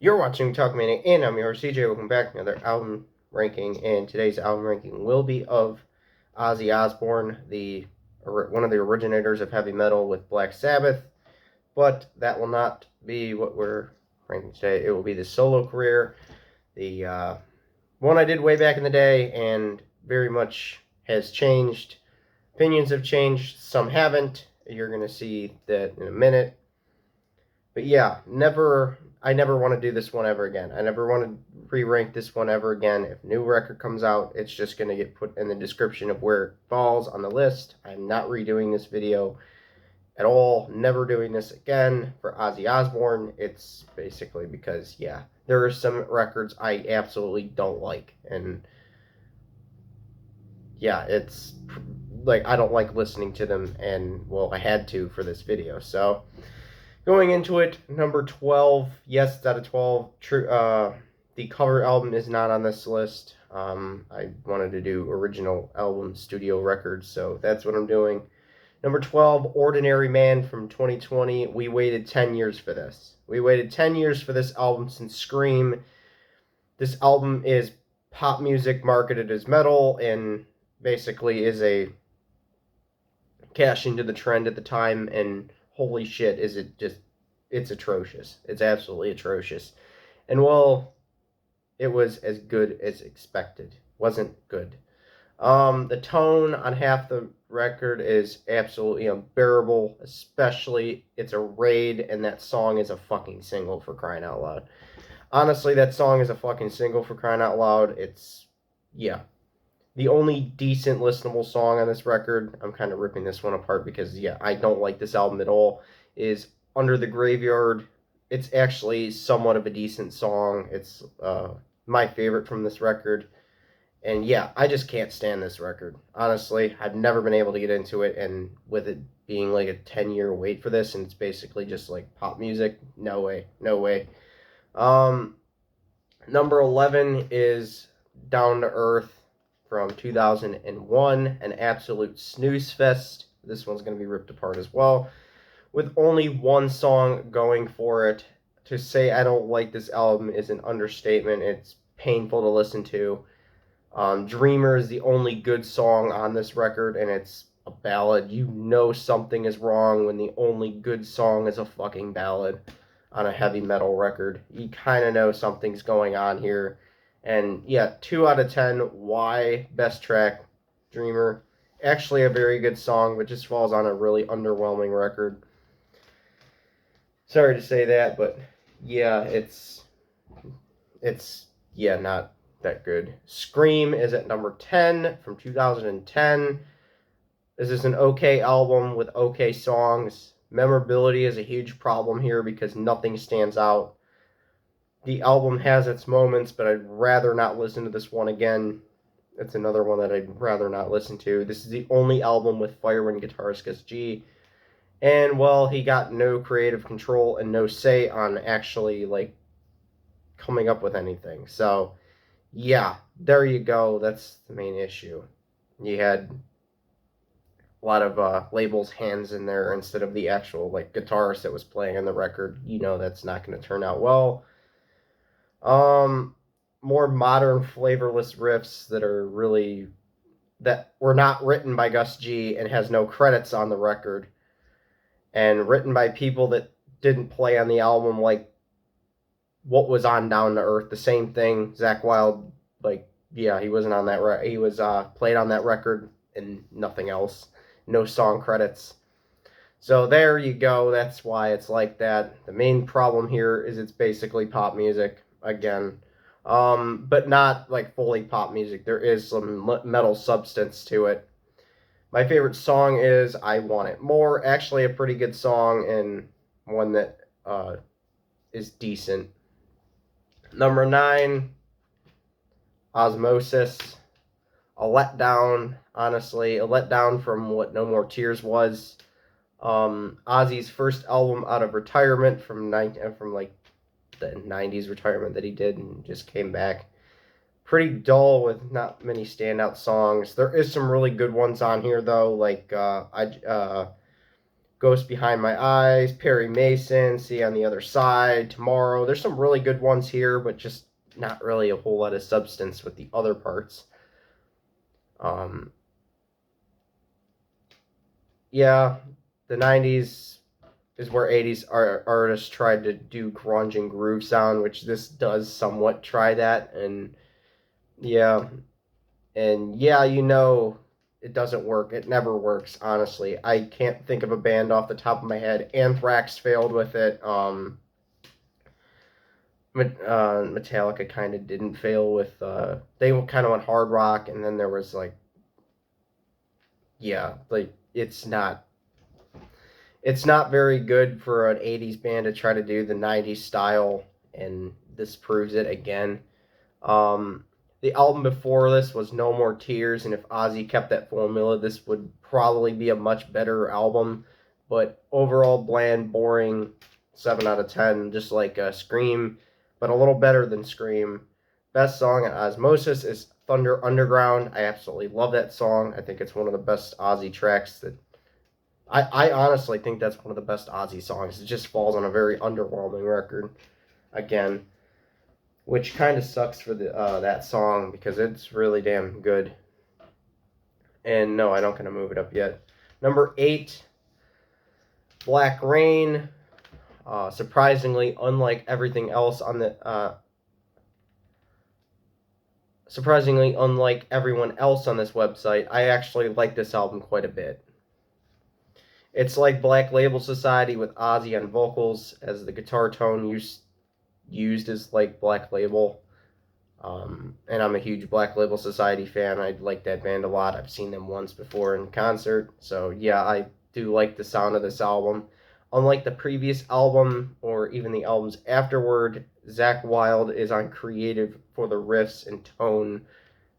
You're watching Talkmania, and I'm your CJ. Welcome back to another album ranking, and today's album ranking will be of Ozzy Osbourne, one of the originators of heavy metal with Black Sabbath. But that will not be what we're ranking today. It will be the solo career, the one I did way back in the day, and very much has changed. Opinions have changed, some haven't. You're going to see that in a minute. But yeah, I never want to do this one ever again. I never want to re-rank this one ever again. If a new record comes out, it's just going to get put in the description of where it falls on the list. I'm not redoing this video at all. Never doing this again for Ozzy Osbourne. It's basically because, yeah, there are some records I absolutely don't like. And yeah, it's like I don't like listening to them. And, well, I had to for this video. So going into it, number 12, yes, it's out of 12. The cover album is not on this list. I wanted to do original album studio records, so that's what I'm doing. Number 12, Ordinary Man from 2020. We waited 10 years for this. We waited 10 years for this album since Scream. This album is pop music marketed as metal and basically is a cash into the trend at the time, and holy shit, is it just, it's atrocious. It's absolutely atrocious. And well, it was as good as expected. Wasn't good. The tone on half the record is absolutely unbearable, especially it's a raid, and that song is a fucking single, for crying out loud. Honestly, that song is a fucking single, for crying out loud. It's, yeah. The only decent listenable song on this record, I'm kind of ripping this one apart because, yeah, I don't like this album at all, is Under the Graveyard. It's actually somewhat of a decent song. It's my favorite from this record. And yeah, I just can't stand this record. Honestly, I've never been able to get into it, and with it being like a 10-year wait for this, and it's basically just like pop music, no way, no way. Number 11 is Down to Earth from 2001, an absolute snooze fest. This one's going to be ripped apart as well, with only one song going for it. To say I don't like this album is an understatement. It's painful to listen to. Dreamer is the only good song on this record, and it's a ballad. You know something is wrong when the only good song is a fucking ballad on a heavy metal record. You kind of know something's going on here. And yeah, 2 out of 10. Why? Best track, Dreamer. Actually a very good song, but just falls on a really underwhelming record. Sorry to say that, but yeah, it's yeah, not that good. Scream is at number 10 from 2010. This is an okay album with okay songs. Memorability is a huge problem here because nothing stands out. The album has its moments, but I'd rather not listen to this one again. It's another one that I'd rather not listen to. This is the only album with Firewind guitarist Gus G. And, well, he got no creative control and no say on actually, like, coming up with anything. So, yeah, there you go. That's the main issue. You had a lot of labels' hands in there instead of the actual, like, guitarist that was playing on the record. You know that's not going to turn out well. More modern, flavorless riffs that were not written by Gus G and has no credits on the record, and written by people that didn't play on the album, like what was on Down to Earth. The same thing. Zakk Wylde, like, yeah, he wasn't on that. He was played on that record and nothing else. No song credits. So there you go. That's why it's like that. The main problem here is it's basically pop music again, but not like fully pop music. There is some metal substance to it. My favorite song is I Want It More. Actually a pretty good song, and one that is decent. Number 9, Osmosis. A letdown, honestly. A letdown from what No More Tears was. Ozzy's first album out of retirement from like the 90s retirement that he did and just came back. Pretty dull with not many standout songs. There is some really good ones on here though, like Ghost Behind My Eyes, Perry Mason, See on the Other Side, Tomorrow. There's some really good ones here, but just not really a whole lot of substance with the other parts. Yeah, the 90s is where 80s artists tried to do grunge and groove sound, which this does somewhat try that. And yeah, it doesn't work. It never works, honestly. I can't think of a band off the top of my head. Anthrax failed with it. Metallica kind of didn't fail with. They kind of went hard rock, and then there was like, yeah, like it's not very good for an 80s band to try to do the 90s style, and this proves it again. The album before this was No More Tears, and if Ozzy kept that formula, this would probably be a much better album. But overall, bland, boring, 7 out of 10, just like Scream, but a little better than Scream. Best song on Osmosis is Thunder Underground. I absolutely love that song. I think it's one of the best Ozzy tracks that... I honestly think that's one of the best Ozzy songs. It just falls on a very underwhelming record. Again, which kind of sucks for that song because it's really damn good. And no, I don't gonna move it up yet. Number 8, Black Rain. Surprisingly, unlike everything else on the surprisingly unlike everyone else on this website, I actually like this album quite a bit. It's like Black Label Society with Ozzy on vocals, as the guitar tone used as like Black Label. And I'm a huge Black Label Society fan. I like that band a lot. I've seen them once before in concert. So yeah, I do like the sound of this album. Unlike the previous album, or even the albums afterward, Zakk Wylde is on creative for the riffs and tone,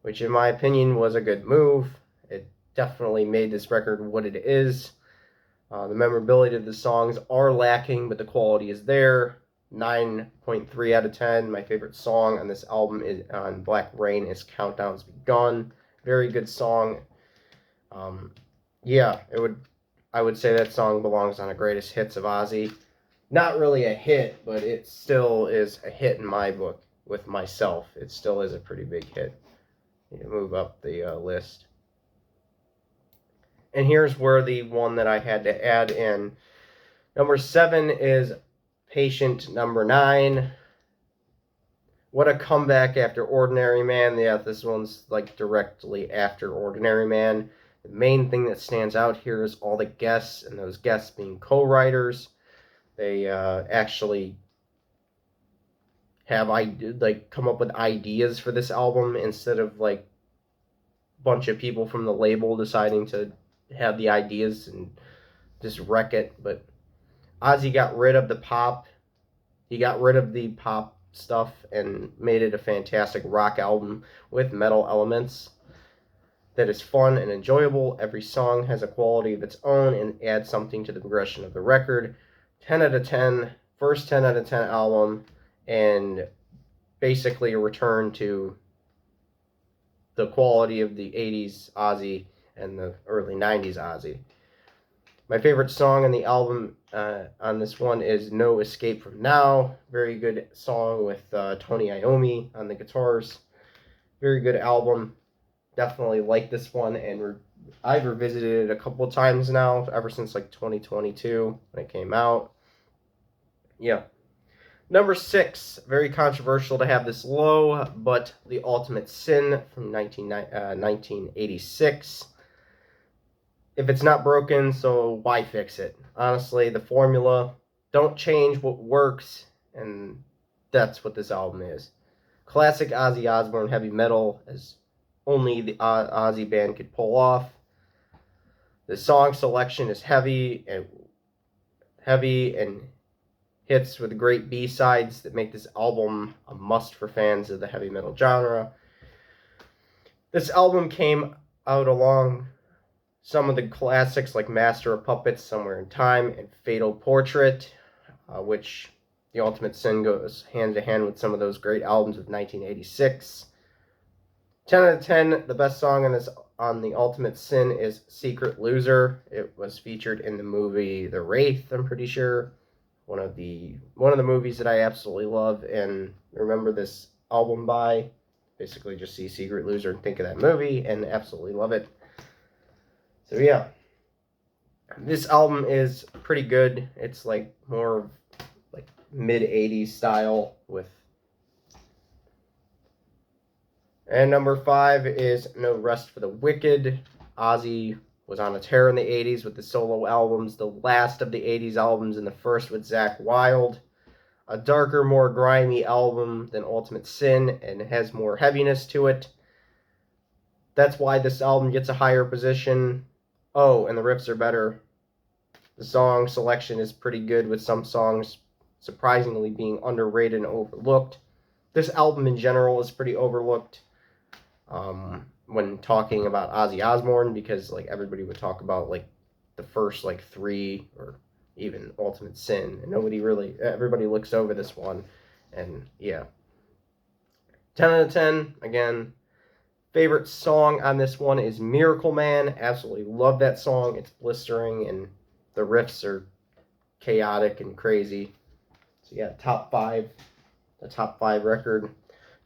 which in my opinion was a good move. It definitely made this record what it is. The memorability of the songs are lacking, but the quality is there. 9.3 out of 10. My favorite song on this album is on Black Rain is Countdown's Begun. Very good song. I would say that song belongs on the greatest hits of Ozzy. Not really a hit, but it still is a hit in my book with myself. It still is a pretty big hit. Need to move up the list. And here's where the one that I had to add in. Number 7 is Patient. Number 9. What a comeback after Ordinary Man. Yeah, this one's like directly after Ordinary Man. The main thing that stands out here is all the guests, and those guests being co-writers. They actually have come up with ideas for this album instead of like a bunch of people from the label deciding to have the ideas and just wreck it. But Ozzy got rid of the pop. He got rid of the pop stuff and made it a fantastic rock album with metal elements that is fun and enjoyable. Every song has a quality of its own and adds something to the progression of the record. 10 out of 10, first 10 out of 10 album, and basically a return to the quality of the 80s Ozzy and the early 90s Ozzy. My favorite song on the album on this one is No Escape From Now. Very good song with Tony Iommi on the guitars. Very good album. Definitely like this one, and I've revisited it a couple of times now, ever since like 2022 when it came out. Yeah. Number 6, very controversial to have this low, but The Ultimate Sin from 1986. If it's not broken, so why fix it? Honestly, the formula, don't change what works, and that's what this album is. Classic Ozzy Osbourne heavy metal, as only the Ozzy band could pull off. The song selection is heavy and hits with great B-sides that make this album a must for fans of the heavy metal genre. This album came out along some of the classics like Master of Puppets, Somewhere in Time, and Fatal Portrait, which The Ultimate Sin goes hand to hand with some of those great albums of 1986. 10 out of 10, the best song on the Ultimate Sin is Secret Loser. It was featured in the movie The Wraith, I'm pretty sure. One of the movies that I absolutely love and remember this album by. Basically just see Secret Loser and think of that movie and absolutely love it. So yeah. This album is pretty good. It's like more like mid-80s style with. And number 5 is No Rest for the Wicked. Ozzy was on a tear in the 80s with the solo albums, the last of the 80s albums and the first with Zakk Wylde. A darker, more grimy album than Ultimate Sin and has more heaviness to it. That's why this album gets a higher position. Oh, and the riffs are better. The song selection is pretty good with some songs surprisingly being underrated and overlooked. This album in general is pretty overlooked when talking about Ozzy Osbourne because like everybody would talk about like the first like 3 or even Ultimate Sin and everybody looks over this one and yeah. 10 out of 10 again. Favorite song on this one is Miracle Man. Absolutely love that song. It's blistering and the riffs are chaotic and crazy. So yeah, the top 5 record.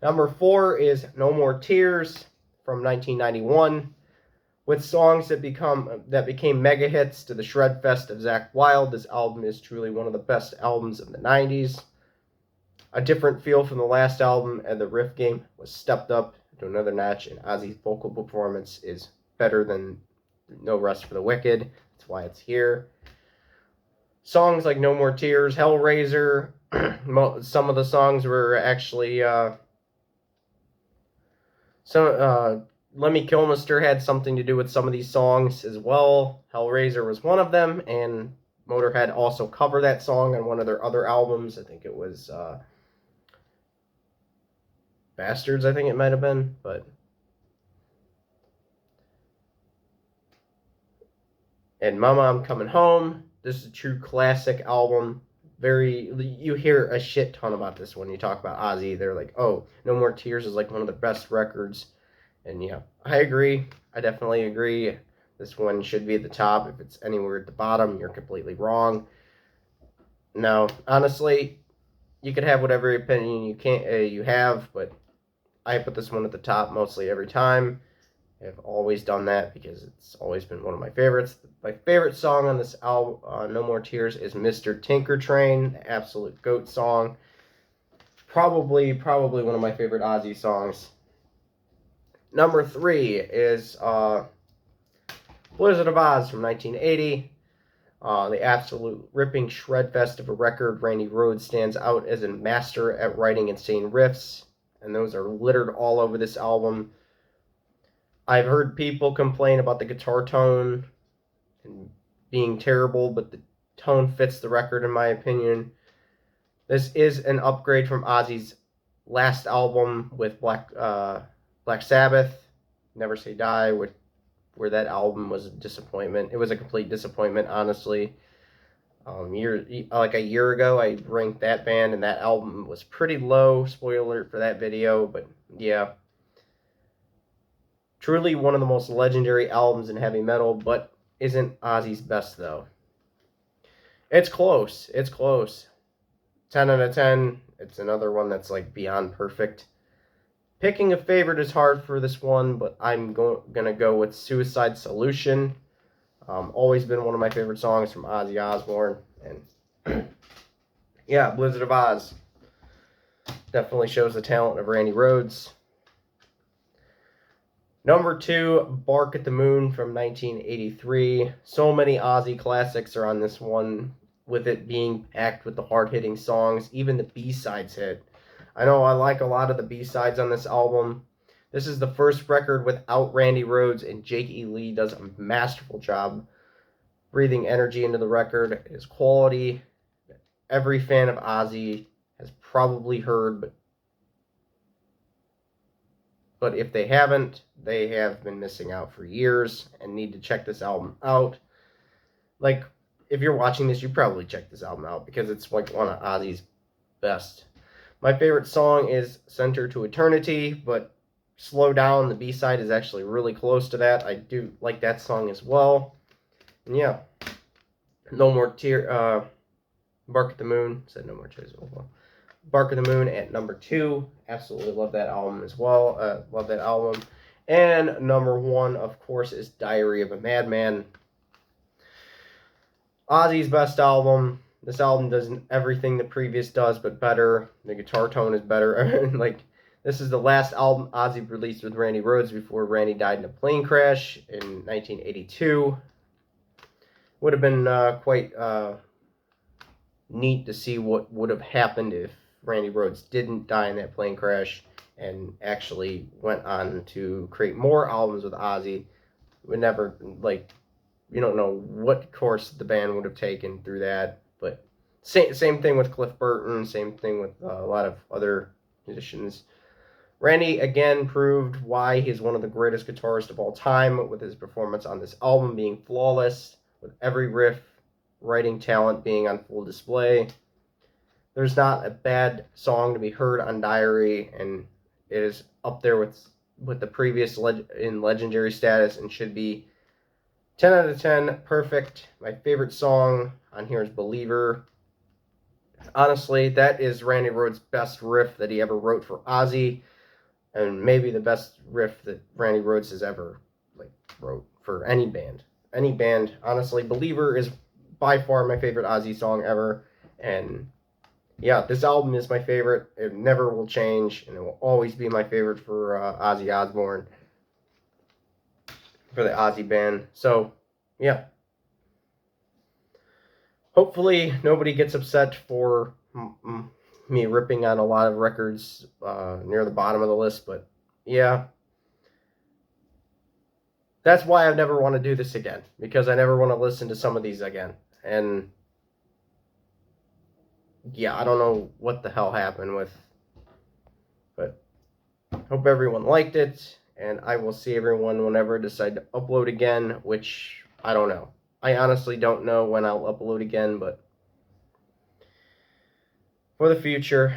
Number 4 is No More Tears from 1991. With songs that became mega hits to the shred fest of Zakk Wylde, this album is truly one of the best albums of the 90s. A different feel from the last album, and the riff game was stepped up to another notch, and Ozzy's vocal performance is better than No Rest for the Wicked. That's why it's here. Songs like No More Tears, Hellraiser, some of the songs were actually Lemmy Kilmister had something to do with some of these songs as well. Hellraiser was one of them, and Motorhead also covered that song on one of their other albums. I think it was Bastards, I think it might have been, but and Mama, I'm Coming Home. This is a true classic album. You hear a shit ton about this when you talk about Ozzy. They're like, oh, No More Tears is like one of the best records. And yeah, I agree. I definitely agree. This one should be at the top. If it's anywhere at the bottom, you're completely wrong. No, honestly, you could have whatever opinion you have, but I put this one at the top mostly every time. I've always done that because it's always been one of my favorites. My favorite song on this album, No More Tears, is Mr. Tinker Train, the absolute GOAT song. Probably one of my favorite Ozzy songs. Number 3 is Blizzard of Oz from 1980. The absolute ripping shredfest of a record. Randy Rhoads stands out as a master at writing insane riffs, and those are littered all over this album. I've heard people complain about the guitar tone and being terrible, but the tone fits the record in my opinion. This is an upgrade from Ozzy's last album with Black Sabbath, Never Say Die, where that album was a disappointment. It was a complete disappointment, honestly. Like a year ago, I ranked that band, and that album was pretty low. Spoiler alert for that video, but yeah. Truly one of the most legendary albums in heavy metal, but isn't Ozzy's best, though. It's close. 10 out of 10. It's another one that's like beyond perfect. Picking a favorite is hard for this one, but I'm gonna go with Suicide Solution. Always been one of my favorite songs from Ozzy Osbourne, and yeah, Blizzard of Oz definitely shows the talent of Randy Rhoads. Number 2, Bark at the Moon from 1983. So many Ozzy classics are on this one, with it being packed with the hard-hitting songs. Even the B-sides hit. I know I like a lot of the B-sides on this album. This is the first record without Randy Rhoads, and Jake E. Lee does a masterful job breathing energy into the record. It is quality. Every fan of Ozzy has probably heard, but if they haven't, they have been missing out for years and need to check this album out. Like, if you're watching this, you probably check this album out because it's like one of Ozzy's best. My favorite song is Center to Eternity, but Slow Down, the B-side, is actually really close to that. I do like that song as well. And yeah, No More Tear, Bark at the Moon, said No More Tears. Well, Bark at the Moon at number 2. Absolutely love that album as well. Love that album. And number 1, of course, is Diary of a Madman. Ozzy's best album. This album does everything the previous does, but better. The guitar tone is better. Like, this is the last album Ozzy released with Randy Rhoads before Randy died in a plane crash in 1982. Would have been quite neat to see what would have happened if Randy Rhoads didn't die in that plane crash and actually went on to create more albums with Ozzy. Would never, like, you don't know what course the band would have taken through that, but same thing with Cliff Burton, same thing with a lot of other musicians. Randy again proved why he's one of the greatest guitarists of all time, with his performance on this album being flawless, with every riff, writing talent being on full display. There's not a bad song to be heard on Diary, and it is up there with the previous in legendary status and should be 10 out of 10, perfect. My favorite song on here is Believer. Honestly, that is Randy Rhoads' best riff that he ever wrote for Ozzy, and maybe the best riff that Randy Rhoads has ever wrote for any band. Any band, honestly. Believer is by far my favorite Ozzy song ever, and yeah, this album is my favorite. It never will change, and it will always be my favorite for Ozzy Osbourne, for the Ozzy band. So, yeah. Hopefully, nobody gets upset for me ripping on a lot of records near the bottom of the list, but yeah. That's why I never want to do this again, because I never want to listen to some of these again. And yeah, I don't know what the hell happened with, but hope everyone liked it, and I will see everyone whenever I decide to upload again, which I don't know. I honestly don't know when I'll upload again, but for the future,